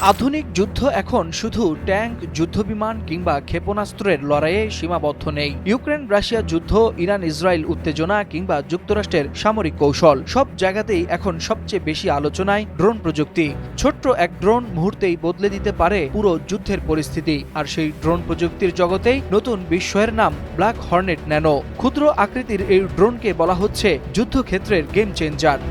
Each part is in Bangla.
আধুনিক যুদ্ধ এখন শুধু ট্যাঙ্ক, যুদ্ধবিমান কিংবা ক্ষেপণাস্ত্রের লড়াইয়ে সীমাবদ্ধ নেই। ইউক্রেন রাশিয়া যুদ্ধ, ইরান ইসরায়েল উত্তেজনা কিংবা যুক্তরাষ্ট্রের সামরিক কৌশল, সব জায়গাতেই এখন সবচেয়ে বেশি আলোচনায় ড্রোন প্রযুক্তি। ছোট্ট এক ড্রোন মুহূর্তেই বদলে দিতে পারে পুরো যুদ্ধের পরিস্থিতি। আর সেই ড্রোন প্রযুক্তির জগতেই নতুন বিস্ময়ের নাম ব্ল্যাক হর্নেট ন্যানো। ক্ষুদ্র আকৃতির এই ড্রোনকে বলা হচ্ছে যুদ্ধক্ষেত্রের গেম চেঞ্জার।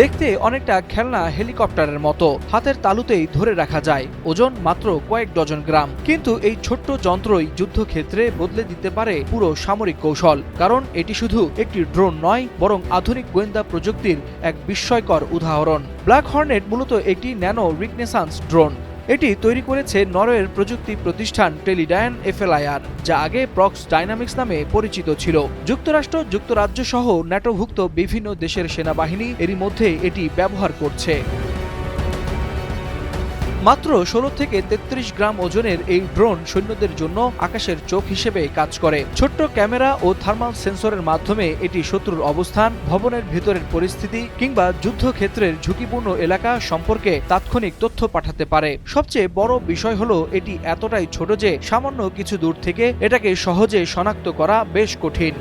দেখতে অনেকটা খেলনা হেলিকপ্টারের মতো, হাতের তালুতেই ধরে রাখা যায়, ওজন মাত্র কয়েক ডজন গ্রাম। কিন্তু এই ছোট্ট যন্ত্রই যুদ্ধক্ষেত্রে বদলে দিতে পারে পুরো সামরিক কৌশল। কারণ এটি শুধু একটি ড্রোন নয়, বরং আধুনিক গোয়েন্দা প্রযুক্তির এক বিস্ময়কর উদাহরণ। ব্ল্যাক হর্নেট মূলত একটি ন্যানো রিকনেসান্স ড্রোন। এটি তৈরি করেছে নরওয়ের প্রযুক্তি প্রতিষ্ঠান টেলিডায়ান এফএলআইআর, যা আগে প্রক্স ডাইনামিক্স নামে পরিচিত ছিল। যুক্তরাষ্ট্র, যুক্তরাজ্য সহ ন্যাটোভুক্ত বিভিন্ন দেশের সেনাবাহিনী এরই মধ্যে এটি ব্যবহার করছে। মাত্র ১৬ থেকে ৩৩ গ্রাম ওজনের এই ড্রোন সৈন্যদের জন্য আকাশের চোখ হিসেবে কাজ করে। ছোট্ট ক্যামেরা ও থার্মাল সেন্সরের মাধ্যমে এটি শত্রুর অবস্থান, ভবনের ভেতরের পরিস্থিতি কিংবা যুদ্ধক্ষেত্রের ঝুঁকিপূর্ণ এলাকা সম্পর্কে তাৎক্ষণিক তথ্য পাঠাতে পারে। সবচেয়ে বড় বিষয় হলো এটি এতটাই ছোট যে সামান্য কিছু দূর থেকে এটাকে সহজে শনাক্ত করা বেশ কঠিন।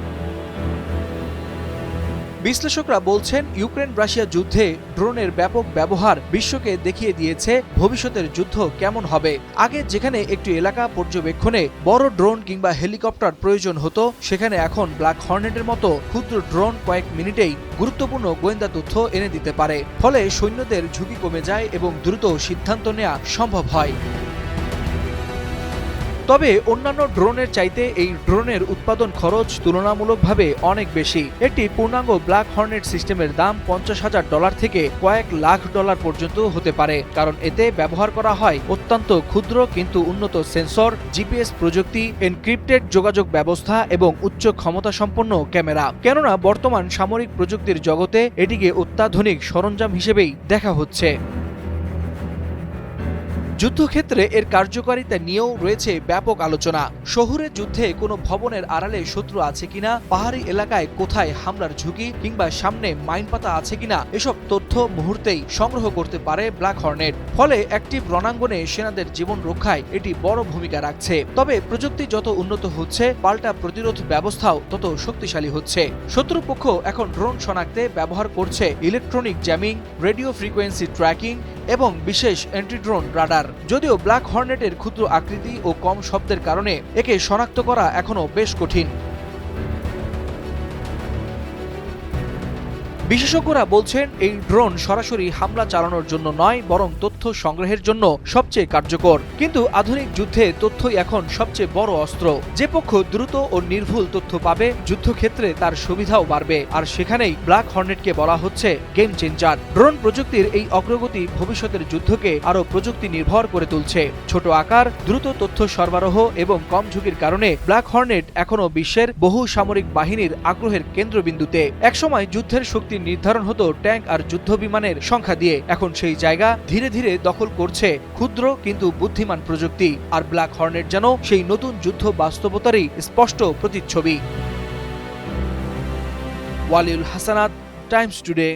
বিশ্লেষকরা বলছেন, ইউক্রেন রাশিয়া যুদ্ধে ড্রোনের ব্যাপক ব্যবহার বিশ্বকে দেখিয়ে দিয়েছে ভবিষ্যতের যুদ্ধ কেমন হবে। আগে যেখানে একটি এলাকা পর্যবেক্ষণে বড় ড্রোন কিংবা হেলিকপ্টার প্রয়োজন হতো, সেখানে এখন ব্ল্যাক হর্নেটের মতো ক্ষুদ্র ড্রোন কয়েক মিনিটেই গুরুত্বপূর্ণ গোয়েন্দা তথ্য এনে দিতে পারে। ফলে সৈন্যদের ঝুঁকি কমে যায় এবং দ্রুত সিদ্ধান্ত নেওয়া সম্ভব হয়। তবে অন্যান্য ড্রোনের চাইতে এই ড্রোনের উৎপাদন খরচ তুলনামূলকভাবে অনেক বেশি। একটি পূর্ণাঙ্গ ব্ল্যাক হর্নেট সিস্টেমের দাম $৫০,০০০ থেকে কয়েক লাখ ডলার পর্যন্ত হতে পারে, কারণ এতে ব্যবহার করা হয় অত্যন্ত ক্ষুদ্র কিন্তু উন্নত সেন্সর, জিপিএস প্রযুক্তি, এনক্রিপ্টেড যোগাযোগ ব্যবস্থা এবং উচ্চ ক্ষমতাসম্পন্ন ক্যামেরা। কেননা বর্তমান সামরিক প্রযুক্তির জগতে এটিকে অত্যাধুনিক সরঞ্জাম হিসেবেই দেখা হচ্ছে। যুদ্ধক্ষেত্রে এর কার্যকারিতা নিয়েও রয়েছে ব্যাপক আলোচনা। শহুরে যুদ্ধে কোনো ভবনের আড়ালে শত্রু আছে কিনা, পাহাড়ি এলাকায় কোথায় হামলার ঝুঁকি কিংবা সামনে মাইনপাতা আছে কিনা, এসব তথ্য মুহূর্তেই সংগ্রহ করতে পারে ব্ল্যাক হর্নেট। ফলে অ্যাক্টিভ রণাঙ্গনে সেনাদের জীবন রক্ষায় এটি বড় ভূমিকা রাখছে। তবে প্রযুক্তি যত উন্নত হচ্ছে, পাল্টা প্রতিরোধ ব্যবস্থাও তত শক্তিশালী হচ্ছে। শত্রুপক্ষ এখন ড্রোন শনাক্তে ব্যবহার করছে electronic jamming, radio frequency tracking এবং বিশেষ অ্যান্টি ড্রোন রাডার। যদিও ব্ল্যাক হর্নেটের ক্ষুদ্র আকৃতি ও কম শব্দের কারণে একে শনাক্ত করা এখনো বেশ কঠিন। বিশেষজ্ঞরা বলছেন, এই ড্রোন সরাসরি হামলা চালানোর জন্য নয়, বরং তথ্য সংগ্রহের জন্য সবচেয়ে কার্যকর। কিন্তু আধুনিক যুদ্ধে তথ্যই এখন সবচেয়ে বড় অস্ত্র। যে পক্ষ দ্রুত ও নির্ভুল তথ্য পাবে, যুদ্ধক্ষেত্রে তার সুবিধাও বাড়বে। আর সেখানেই ব্ল্যাক হর্নেটকে বলা হচ্ছে গেম চেঞ্জার। ড্রোন প্রযুক্তির এই অগ্রগতি ভবিষ্যতের যুদ্ধকে আরও প্রযুক্তি নির্ভর করে তুলছে। ছোট আকার, দ্রুত তথ্য সরবরাহ এবং কম ঝুঁকির কারণে ব্ল্যাক হর্নেট এখনও বিশ্বের বহু সামরিক বাহিনীর আগ্রহের কেন্দ্রবিন্দুতে। একসময় যুদ্ধের শক্তি নির্ধারণ হতো ট্যাঙ্ক আর যুদ্ধবিমানের সংখ্যা দিয়ে। এখন সেই জায়গা ধীরে ধীরে দখল করছে ক্ষুদ্র কিন্তু বুদ্ধিমান প্রযুক্তি। আর ব্ল্যাক হর্নেট যেন সেই নতুন যুদ্ধ বাস্তবতারই স্পষ্ট প্রতিচ্ছবি। Waliul Hasnat, Times today.